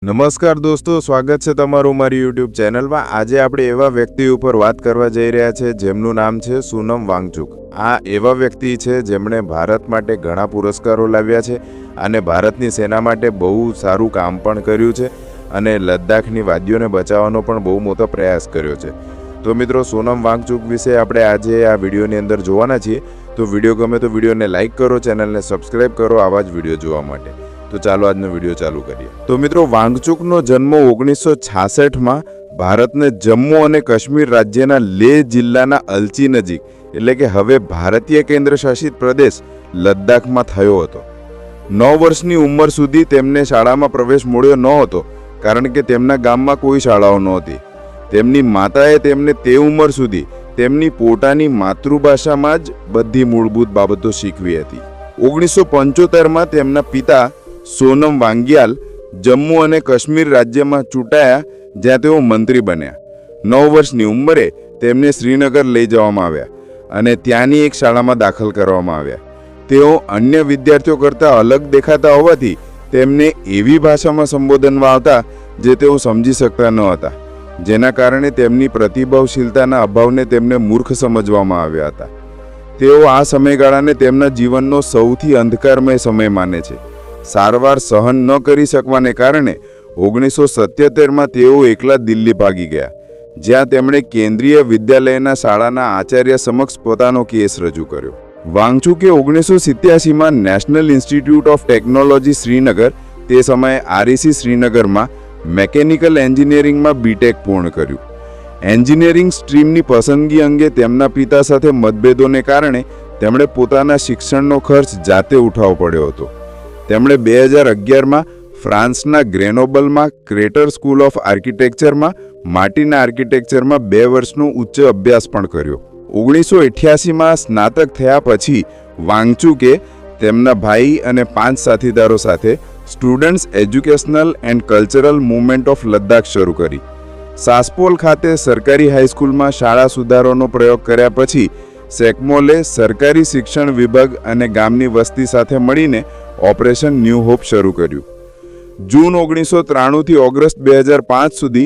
નમસ્કાર દોસ્તો, સ્વાગત છે તમારું મારી યુટ્યુબ ચેનલમાં। આજે આપણે એવા વ્યક્તિ ઉપર વાત કરવા જઈ રહ્યા છે જેમનું નામ છે સોનમ વાંગચુક। આ એવા વ્યક્તિ છે જેમણે ભારત માટે ઘણા પુરસ્કારો લાવ્યા છે અને ભારતની સેના માટે બહુ સારું કામ પણ કર્યું છે અને લદ્દાખની વાદીઓને બચાવવાનો પણ બહુ મોટો પ્રયાસ કર્યો છે। તો મિત્રો, સોનમ વાંગચુક વિશે આપણે આજે આ વિડીયોની અંદર જોવાના છીએ। તો વિડીયો ગમે તો વિડીયોને લાઇક કરો, ચેનલને સબસ્ક્રાઈબ કરો આવા જ વિડીયો જોવા માટે। તો ચાલો આજનો વિડીયો ચાલુ કરીએ। તો મિત્રો, વાંગચુકનો જન્મ 1966માં ભારતને જમ્મુ અને કાશ્મીર રાજ્યના લેહ જિલ્લાના અલચી નજીક એટલે કે હવે ભારતીય કેન્દ્રશાસિત પ્રદેશ લદ્દાખમાં થયો હતો। 9 વર્ષની ઉંમર સુધી તેમને શાળામાં પ્રવેશ મળ્યો ન હતો કારણ કે તેમના ગામમાં કોઈ શાળાઓ નહોતી। તેમની માતાએ તેમને તે ઉંમર સુધી તેમની પોતાની માતૃભાષામાં જ બધી મૂળભૂત બાબતો શીખવી હતી। 1975માં તેમના પિતા સોનમ વાંગિયાલ જમ્મુ અને કાશ્મીર રાજ્યમાં ચૂંટાયા, જ્યાં તેઓ મંત્રી બન્યા। 9 વર્ષની ઉંમરે તેમને શ્રીનગર લઈ જવામાં આવ્યા અને ત્યાંની એક શાળામાં દાખલ કરવામાં આવ્યા। તેઓ અન્ય વિદ્યાર્થીઓ કરતાં અલગ દેખાતા હોવાથી તેમને એવી ભાષામાં સંબોધનમાં આવતા જે તેઓ સમજી શકતા ન હતા, જેના કારણે તેમની પ્રતિભાવશીલતાના અભાવને તેમને મૂર્ખ સમજવામાં આવ્યા હતા। તેઓ આ સમયગાળાને તેમના જીવનનો સૌથી અંધકારમય સમય માને છે। સારવાર સહન ન કરી શકવાને કારણે 1977માં તેઓ એકલા દિલ્હી ભાગી ગયા, જ્યાં તેમણે કેન્દ્રીય વિદ્યાલયના શાળાના આચાર્ય સમક્ષ પોતાનો કેસ રજૂ કર્યો। વાંગચુકે 1987માં national institute of technology Srinagar, તે સમયે REC શ્રીનગરમાં મેકેનિકલ એન્જિનિયરિંગમાં બીટેક પૂર્ણ કર્યું। એન્જિનિયરિંગ સ્ટ્રીમની પસંદગી અંગે તેમના પિતા સાથે મતભેદોને કારણે તેમણે પોતાના શિક્ષણનો ખર્ચ જાતે ઉઠાવવો પડ્યો હતો। તેમણે 2011માં ફ્રાન્સના ગ્રેનોબલમાં ક્રેટર સ્કૂલ ઓફ આર્કિટેક્ચરમાં માટીના આર્કિટેક્ચરમાં 2 વર્ષનો ઉચ્ચ અભ્યાસ પણ કર્યો। 1988માં સ્નાતક થયા પછી વાંગચુકે તેમના ભાઈ અને 5 સાથીદારો સાથે students educational and cultural movement of Ladakh શરૂ કરી। સાસપોલ ખાતે સરકારી હાઈસ્કૂલમાં શાળા સુધારોનો પ્રયોગ કર્યા પછી સેકમોલે સરકારી શિક્ષણ વિભાગ અને ગામની વસ્તી સાથે મળીને ઓપરેશન ન્યૂ હોપ શરૂ કર્યું। જૂન 1993થી ઓગસ્ટ 2005 સુધી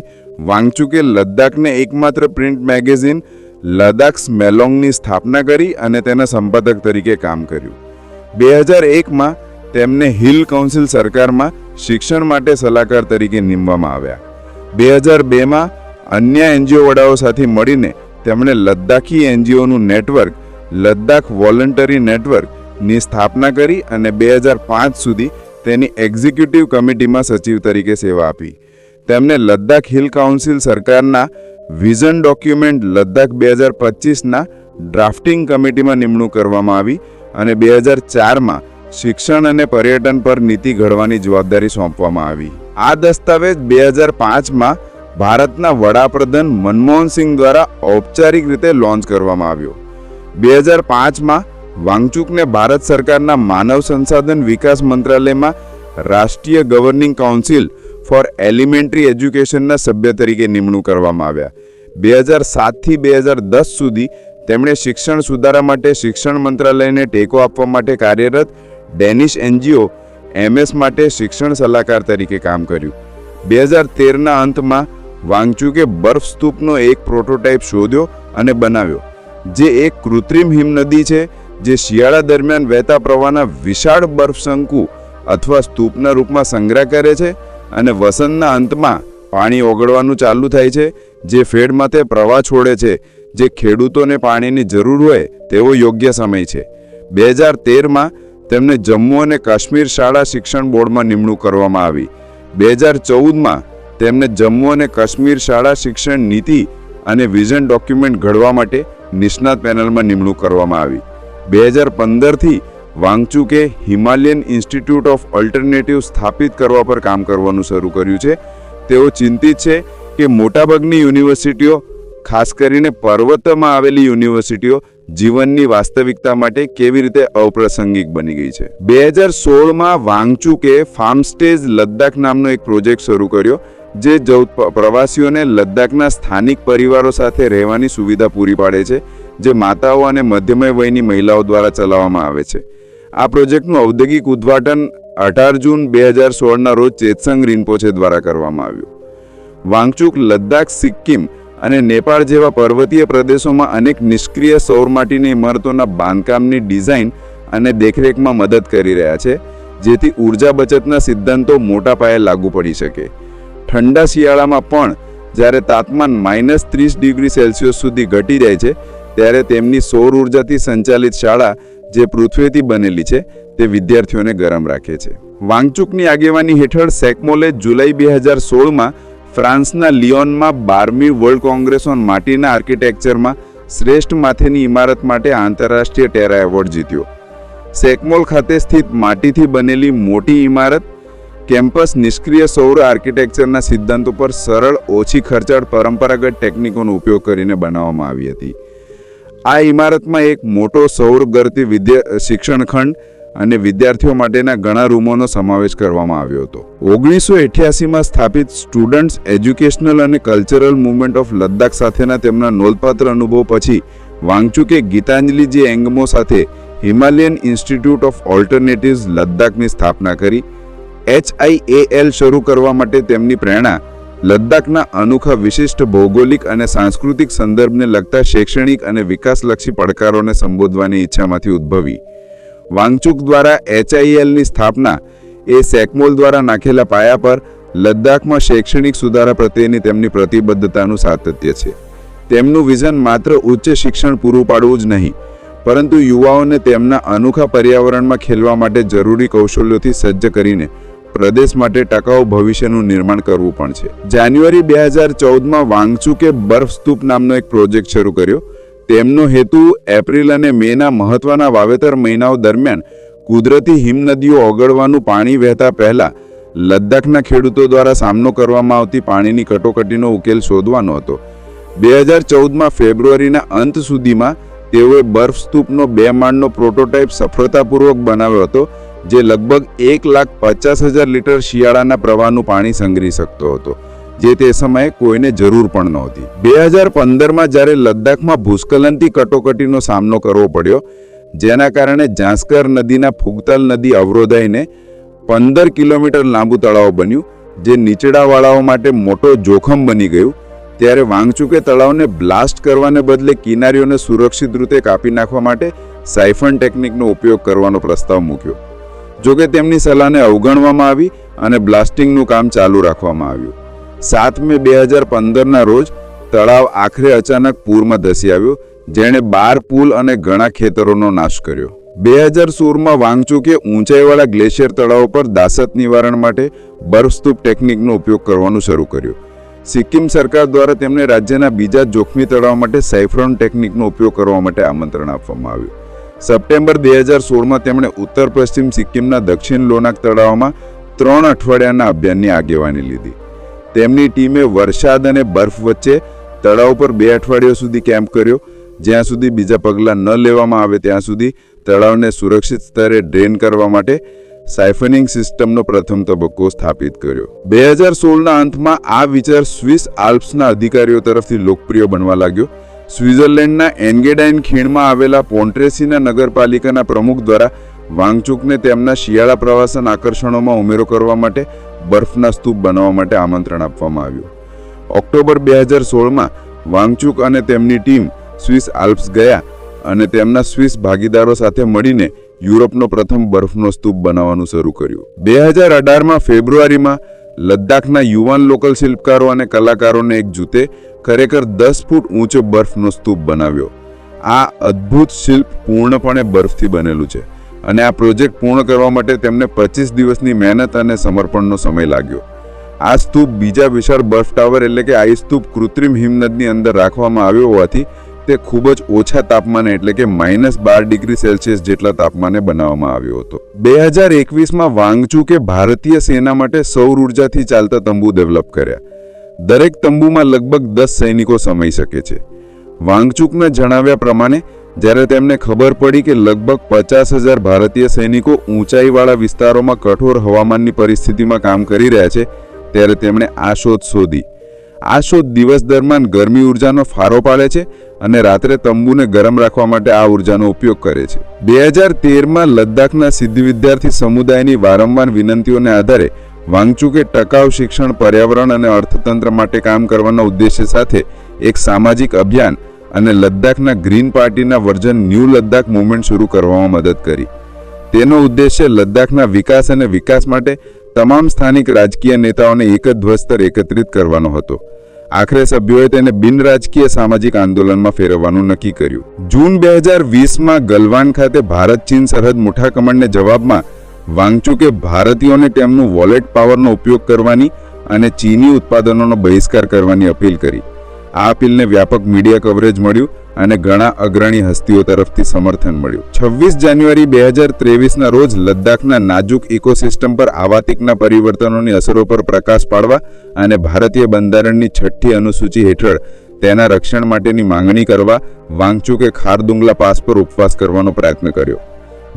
વાંગચુકે લદ્દાખને એકમાત્ર પ્રિન્ટ મેગેઝિન લદ્દાખ સ્મેલોંગની સ્થાપના કરી અને તેના સંપાદક તરીકે કામ કર્યું। 2001માં તેમને હિલ કાઉન્સિલ સરકારમાં શિક્ષણ માટે સલાહકાર તરીકે નિમવામાં આવ્યા। 2002માં અન્ય NGO વડાઓ સાથે મળીને તેમણે લદ્દાખી NGOનું નેટવર્ક લદ્દાખ વોલન્ટરી નેટવર્કની સ્થાપના કરી અને 2005 સુધી તેની એક્ઝિક્યુટિવ કમિટીમાં સચિવ તરીકે સેવા આપી। તેમને લદ્દાખ હિલ કાઉન્સિલ સરકારના વિઝન ડોક્યુમેન્ટ લદ્દાખ 2025ના ડ્રાફ્ટિંગ કમિટીમાં નિમણૂક કરવામાં આવી અને 2004માં શિક્ષણ અને પર્યટન પર નીતિ ઘડવાની જવાબદારી સોંપવામાં આવી। આ દસ્તાવેજ 2005માં ભારતના વડાપ્રધાન મનમોહન સિંહ દ્વારા ઔપચારિક રીતે લોન્ચ કરવામાં આવ્યો। 2005માં વાંગચુકને ભારત સરકારના માનવ સંસાધન વિકાસ મંત્રાલયમાં રાષ્ટ્રીય ગવર્નિંગ કાઉન્સિલ ફોર એલિમેન્ટરી એજ્યુકેશનના સભ્ય તરીકે નિમણૂક કરવામાં આવ્યા। 2007થી 2010 સુધી તેમણે શિક્ષણ સુધારા માટે શિક્ષણ મંત્રાલયને ટેકો આપવા માટે કાર્યરત ડેનિશ NGO MS માટે શિક્ષણ સલાહકાર તરીકે કામ કર્યું। 2013ના અંતમાં વાંગચુકે બરફ સ્તૂપનો એક પ્રોટોટાઇપ શોધ્યો અને બનાવ્યો, જે એક કૃત્રિમ હિમનદી છે જે શિયાળા દરમિયાન વહેતા પ્રવાહના વિશાળ બરફ શંકુ અથવા સ્તૂપના રૂપમાં સંગ્રહ કરે છે અને વસંતના અંતમાં પાણી ઓગળવાનું ચાલુ થાય છે, જે ફેડમાં તે પ્રવાહ છોડે છે જે ખેડૂતોને પાણીની જરૂર હોય તેવો યોગ્ય સમય છે। 2013માં તેમને જમ્મુ અને કાશ્મીર શાળા શિક્ષણ બોર્ડમાં નિમણૂક કરવામાં આવી। 2014માં તેમને જમ્મુ અને કાશ્મીર શાળા શિક્ષણ નીતિ અને વિઝન ડોક્યુમેન્ટ ઘડવા માટે નિષ્ણાત પેનલમાં નિમણૂક કરવામાં આવી। 2015થી વાંગચુકે હિમાલયન ઇન્સ્ટિટ્યૂટ ઓફ ઓલ્ટરનેટિવ સ્થાપિત કરવા પર કામ કરવાનું શરૂ કર્યું છે। તેઓ ચિંતિત છે કે મોટાભાગની યુનિવર્સિટીઓ, ખાસ કરીને પર્વતમાં આવેલી યુનિવર્સિટીઓ, જીવનની વાસ્તવિકતા માટે કેવી રીતે અપ્રાસંગિક બની ગઈ છે। 2016માં વાંગચુકે ફાર્મસ્ટેજ લદ્દાખ નામનો એક પ્રોજેક્ટ શરૂ કર્યો, જે પ્રવાસીઓને લદ્દાખના સ્થાનિક પરિવારો સાથે રહેવાની સુવિધા પૂરી પાડે છે, જે માતાઓ અને મધ્યમય વયની મહિલાઓ દ્વારા ચલાવવામાં આવે છે। આ પ્રોજેક્ટનું ઔદ્યોગિક ઉદ્ઘાટન 18 જૂન 2016ના રોજ ચેતસંગ રિનપોચે દ્વારા કરવામાં આવ્યું. વાંગચુક લદ્દાખ, સિક્કિમ અને નેપાળ જેવા પર્વતીય પ્રદેશોમાં અનેક નિષ્ક્રિય સૌર માટીની ઇમારતોના બાંધકામની ડિઝાઇન અને દેખરેખમાં મદદ કરી રહ્યા છે, જેથી ઉર્જા બચતના સિદ્ધાંતો મોટા પાયે લાગુ પડી શકે. ઠંડા શિયાળામાં પણ જ્યારે તાપમાન -30 ડિગ્રી સેલ્સિયસ સુધી ઘટી જાય છે, ત્યારે તેમની સૌર ઉર્જાથી સંચાલિત શાળા જે પૃથ્વીથી બનેલી છે તે વિદ્યાર્થીઓને ગરમ રાખે છે. વાંગચુકની આગેવાની હેઠળ સેકમોલે જુલાઈ 2016માં ફ્રાન્સના લિયોનમાં 12મી વર્લ્ડ કોંગ્રેસ ઓન માટીના આર્કિટેક્ચરમાં શ્રેષ્ઠ માથેની ઇમારત માટે આંતરરાષ્ટ્રીય ટેરા એવોર્ડ જીત્યો. સેકમોલ ખાતે સ્થિત માટીથી બનેલી મોટી ઇમારત કેમ્પસ નિષ્ક્રિય સૌર આર્કિટેક્ચરના સિદ્ધાંતો પર સરળ, ઓછી ખર્ચાળ પરંપરાગત ટેકનિકોનો ઉપયોગ કરીને બનાવવામાં આવી હતી. આ ઇમારતમાં એક મોટો સૌર ગરતી શિક્ષણ ખંડ અને વિદ્યાર્થીઓ માટેના ઘણા રૂમોનો સમાવેશ કરવામાં આવ્યો હતો. 1988માં સ્થાપિત સ્ટુડન્ટ્સ એજ્યુકેશનલ અને કલ્ચરલ મૂવમેન્ટ ઓફ લદ્દાખ સાથેના તેમના નોંધપાત્ર અનુભવ પછી વાંગચુકે ગીતાંજલિજી એંગમો સાથે હિમાલયન ઇન્સ્ટિટ્યૂટ ઓફ ઓલ્ટરનેટિવ્સ લદ્દાખની સ્થાપના કરી. HIAL શરૂ કરવા માટે તેમની પ્રેરણા લદ્દાખના અનોખા વિશિષ્ટ ભૌગોલિક અને સાંસ્કૃતિક સંદર્ભને લગતા શૈક્ષણિક અને વિકાસલક્ષી પડકારોને સંબોધવાની ઈચ્છામાંથી ઉદ્ભવી. વાંગચુક દ્વારા HIALની સ્થાપના એ સેકમોલ દ્વારા નાખેલા પાયા પર લદ્દાખમાં શૈક્ષણિક સુધારા પ્રત્યેની તેમની પ્રતિબદ્ધતાનું સાતત્ય છે. તેમનું વિઝન માત્ર ઉચ્ચ શિક્ષણ પૂરું પાડવું જ નહીં, પરંતુ યુવાઓને તેમના અનોખા પર્યાવરણમાં ખેલવા માટે જરૂરી કૌશલ્યોથી સજ્જ કરીને પ્રદેશ માટે ટકાઉ ભવિષ્યનું નિર્માણ કરવું પણ છે. જાન્યુઆરી 2014માં વાંગચુકે બર્ફ સ્તૂપ નામનો એક પ્રોજેક્ટ શરૂ કર્યો. તેમનો હેતુ એપ્રિલ અને મેના મહત્વના વાવેતર મહિનાઓ દરમિયાન કુદરતી હિમનદીઓ ઓગળવાનું પાણી વહેતા પહેલા લદ્દાખના ખેડૂતો દ્વારા સામનો કરવામાં આવતી પાણીની કટોકટીનો ઉકેલ શોધવાનો હતો. 2014માં ફેબ્રુઆરીના અંત સુધીમાં તેઓએ બર્ફ સ્તૂપનો 2 માળનો પ્રોટોટાઇપ સફળતાપૂર્વક બનાવ્યો હતો, જે લગભગ 1,50,000 લીટર શિયાળાના પ્રવાહનું પાણી સંગ્રહી શકતો હતો, જે તે સમયે કોઈને જરૂર પણ નહોતી. 2015માં જ્યારે લદ્દાખમાં ભૂસ્ખલનથી કટોકટીનો સામનો કરવો પડ્યો, જેના કારણે ઝાંસ્કર નદીના ફુગતાલ નદી અવરોધાઈને 15 કિલોમીટર લાંબુ તળાવ બન્યું, જે નીચેડાવાળાઓ માટે મોટો જોખમ બની ગયું, ત્યારે વાંગચુકે તળાવને બ્લાસ્ટ કરવાને બદલે કિનારીઓને સુરક્ષિત રીતે કાપી નાખવા માટે સાયફન ટેકનિકનો ઉપયોગ કરવાનો પ્રસ્તાવ મૂક્યો. જોકે તેમની સલાહને અવગણવામાં આવી અને બ્લાસ્ટિંગનું કામ ચાલુ રાખવામાં આવ્યું. 7 મે 2015ના રોજ તળાવ આખરે અચાનક પૂરમાં ધસી આવ્યો, જેણે 12 પુલ અને ઘણા ખેતરોનો નાશ કર્યો. 2016માં વાંગચુકે ઊંચાઈવાળા ગ્લેશિયર તળાવો પર દાસત નિવારણ માટે બરફસ્તૂપ ટેકનિકનો ઉપયોગ કરવાનું શરૂ કર્યું. સિક્કિમ સરકાર દ્વારા તેમને રાજ્યના બીજા જોખમી તળાવ માટે સાયફ્રોન ટેકનિકનો ઉપયોગ કરવા માટે આમંત્રણ આપવામાં આવ્યું. સપ્ટેમ્બર 2016માં તેમણે ઉત્તર પશ્ચિમ સિક્કિમના દક્ષિણ લોનાક તળાવમાં 3 અઠવાડિયાના અભિયાનની આગેવાની લીધી. તેમની ટીમે વરસાદ અને બરફ વચ્ચે તળાવ પર 2 અઠવાડિયા સુધી કેમ્પ કર્યો, જ્યાં સુધી બીજા પગલાં ન લેવામાં આવે ત્યાં સુધી તળાવને સુરક્ષિત સ્તરે ડ્રેન કરવા માટે સાયફનિંગ સિસ્ટમનો પ્રથમ તબક્કો સ્થાપિત કર્યો. 2016ના અંતમાં આ વિચાર સ્વિસ આલ્પ્સના અધિકારીઓ તરફથી લોકપ્રિય બનવા લાગ્યો. સ્વિટ્ઝરલેન્ડના એન્ગેડાઇન ખીણમાં આવેલા પોન્ટ્રેસીના નગરપાલિકાના પ્રમુખ દ્વારા વાંગચુકને તેમના શિયાળા પ્રવાસન આકર્ષણોમાં ઉમેરો કરવા માટે બરફના સ્તૂપ બનાવવા માટે આમંત્રણ આપવામાં આવ્યું. ઓક્ટોબર 2016માં વાંગચુક અને તેમની ટીમ સ્વિસ આલ્પ્સ ગયા અને તેમના સ્વિસ ભાગીદારો સાથે મળીને યુરોપનો પ્રથમ બરફનો સ્તૂપ બનાવવાનું શરૂ કર્યું. 2018માં ફેબ્રુઆરીમાં લદ્દાખના યુવાન લોકલ શિલ્પકારો અને કલાકારોને એક જૂથે ખરેખર 10 ફૂટ ઊંચો બરફનો સ્તૂપ બનાવ્યો. આ અદ્ભુત શિલ્પ પૂર્ણપણે બરફથી બનેલું છે અને આ પ્રોજેક્ટ પૂર્ણ કરવા માટે તેમને 25 દિવસની મહેનત અને સમર્પણનો સમય લાગ્યો. આ સ્તૂપ બીજા વિશાળ બર્ફ ટાવર એટલે કે આઈસ સ્તૂપ કૃત્રિમ હિમનદની અંદર રાખવામાં આવ્યો હોવાથી તે ખૂબ જ ઓછા તાપમાને એટલે કે -12 ડિગ્રી સેલ્સિયસ જેટલા તાપમાને બનાવવામાં આવ્યો હતો. 2021માં વાંગચુકે ભારતીય સેના માટે સૌર ઉર્જાથી ચાલતા તંબુ ડેવલપ કર્યા. દરેક તંબુમાં લગભગ 10 સૈનિકો સમાઈ શકે છે. વાંગચુકના જણાવ્યા પ્રમાણે જ્યારે તેમને ખબર પડી કે લગભગ 50,000 ભારતીય સૈનિકો ઊંચાઈવાળા વિસ્તારોમાં કઠોર હવામાનની પરિસ્થિતિમાં કામ કરી રહ્યા છે, ત્યારે તેમણે આ શોધ શોધી. આ શોધ દિવસ દરમિયાન ગરમી ઉર્જાનો ફાળો પાડે છે અને રાત્રે તંબુને ગરમ રાખવા માટે આ ઉર્જાનો ઉપયોગ કરે છે. 2013માં લદ્દાખના સિદ્ધ વિદ્યાર્થી સમુદાયની વારંવાર વિનંતીઓને આધારે વાંગચુકે ટકાઉ શિક્ષણ, પર્યાવરણ અને અર્થતંત્ર માટે કામ કરવાના ઉદ્દેશ્ય સાથે એક સામાજિક અભિયાન અને લદ્દાખના ગ્રીન પાર્ટીના વર્ઝન ન્યૂ લદ્દાખ મૂવમેન્ટ શરૂ કરવામાં મદદ કરી. તેનો ઉદ્દેશ્ય લદ્દાખના વિકાસ અને વિકાસ માટે તમામ સ્થાનિક રાજકીય નેતાઓને એક જ ધ્વજ પર એકત્રિત કરવાનો હતો. આખરે સભ્યોએ તેને બિન રાજકીય સામાજિક આંદોલનમાં ફેરવવાનું નક્કી કર્યું. જૂન 2020માં ગલવાન ખાતે ભારત ચીન સરહદ મુઠાકમણને જવાબમાં વાંગચુકે ભારતીયોને તેમનું વોલેટ પાવરનો ઉપયોગ કરવાની અને ચીની ઉત્પાદનોનો બહિષ્કાર કરવાની અપીલ કરી. આ અપીલને વ્યાપક મીડિયા કવરેજ મળ્યું અને ઘણા અગ્રણી હસ્તીઓ તરફથી સમર્થન મળ્યું. 26 જાન્યુઆરી 2023ના રોજ લદ્દાખના નાજુક ઇકોસિસ્ટમ પર આવાતિકના પરિવર્તનોની અસરો પર પ્રકાશ પાડવા અને ભારતીય બંધારણની 6ઠ્ઠી અનુસૂચિ હેઠળ તેના રક્ષણ માટેની માંગણી કરવા વાંગચુકે ખારદુંગલા પાસ પર ઉપવાસ કરવાનો પ્રયત્ન કર્યો.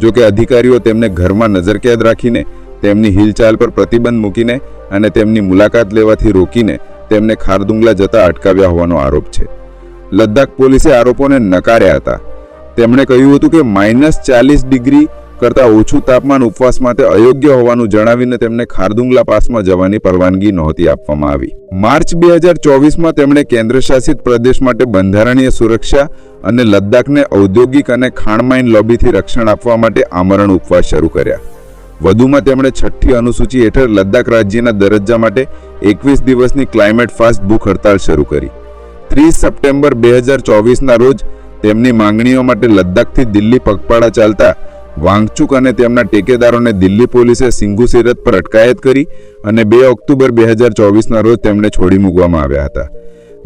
જો કે અધિકારીઓ તેમને ઘરમાં નજરકેદ રાખીને, તેમની હિલચાલ પર પ્રતિબંધ મૂકીને અને તેમની મુલાકાત લેવાથી રોકીને તેમને ખારદુંગલા જતા અટકાવ્યા હોવાનો આરોપ છે. લદ્દાખ પોલીસે આરોપોને નકાર્યા હતા. તેમણે કહ્યું હતું કે -40 ડિગ્રી કરતાં ઓછું તાપમાન ઉપવાસ માટે અયોગ્ય હોવાનું જણાવીને તેમને ખારદુંગલા પાસમાં જવાની પરવાનગી નહોતી આપવામાં આવી. માર્ચ 2024માં તેમણે કેન્દ્રશાસિત પ્રદેશ માટે બંધારણીય સુરક્ષા અને લદ્દાખને ઔદ્યોગિક અને ખાણમાઈન લોબીથી રક્ષણ આપવા માટે આમરણ ઉપવાસ શરૂ કર્યા. વધુમાં તેમણે 6ઠ્ઠી અનુસૂચિ હેઠળ લદ્દાખ રાજ્યના દરજ્જા માટે 21 દિવસની ક્લાઇમેટ ફાસ્ટ ભૂખ હડતાળ શરૂ કરી. 30 સપ્ટેમ્બર 2024ના રોજ તેમની માંગણીઓ માટે લદ્દાખથી દિલ્હી પગપાળા ચાલતા વાંગચુક અને તેમના ટેકેદારોને દિલ્હી પોલીસે સિંઘુ સિરત પર અટકાયત કરી અને 2 ઓક્ટોબર 2024ના રોજ તેમને છોડી મૂકવામાં આવ્યા હતા.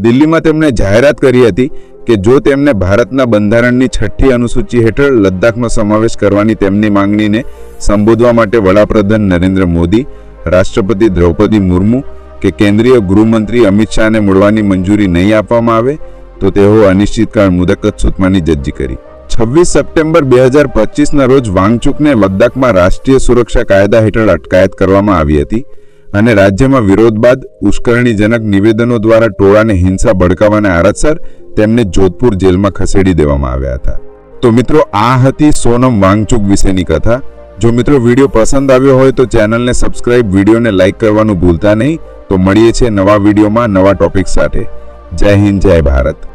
દિલ્હીમાં તેમણે જાહેરાત કરી હતી કે જો તેમને ભારતના બંધારણની 6ઠ્ઠી અનુસૂચિ હેઠળ લદ્દાખનો સમાવેશ કરવાની તેમની માંગણીને સંબોધવા માટે વડાપ્રધાન નરેન્દ્ર મોદી, રાષ્ટ્રપતિ દ્રૌપદી મુર્મુ કે કેન્દ્રીય ગૃહમંત્રી અમિત શાહને મળવાની મંજૂરી નહીં આપવામાં આવે તો તેઓ અનિશ્ચિતકાળ મુદત સૂચવાની જજ્જી કરી. 26 સપ્ટેમ્બર 2025ના રોજ વાંગચુકને લદ્દાખમાં રાષ્ટ્રીય સુરક્ષા કાયદા હેઠળ અટકાયત કરવામાં આવી હતી અને રાજ્યમાં વિરોધ બાદ ઉશ્કેરણીજનક નિવેદનો દ્વારા ટોળાને હિંસા ભડકાવવાના આરોપસર તેમને જોધપુર જેલમાં ખસેડી દેવામાં આવ્યા હતા. તો મિત્રો, આ હતી સોનમ વાંગચુક વિશેની કથા. જો મિત્રો વિડીયો પસંદ આવ્યો હોય તો ચેનલને સબસ્ક્રાઇબ, વિડીયોને લાઇક કરવાનું ભૂલતા નહીં. તો મળીએ છીએ નવા વિડીયોમાં નવા ટોપિક સાથે. જય હિન્દ, જય ભારત.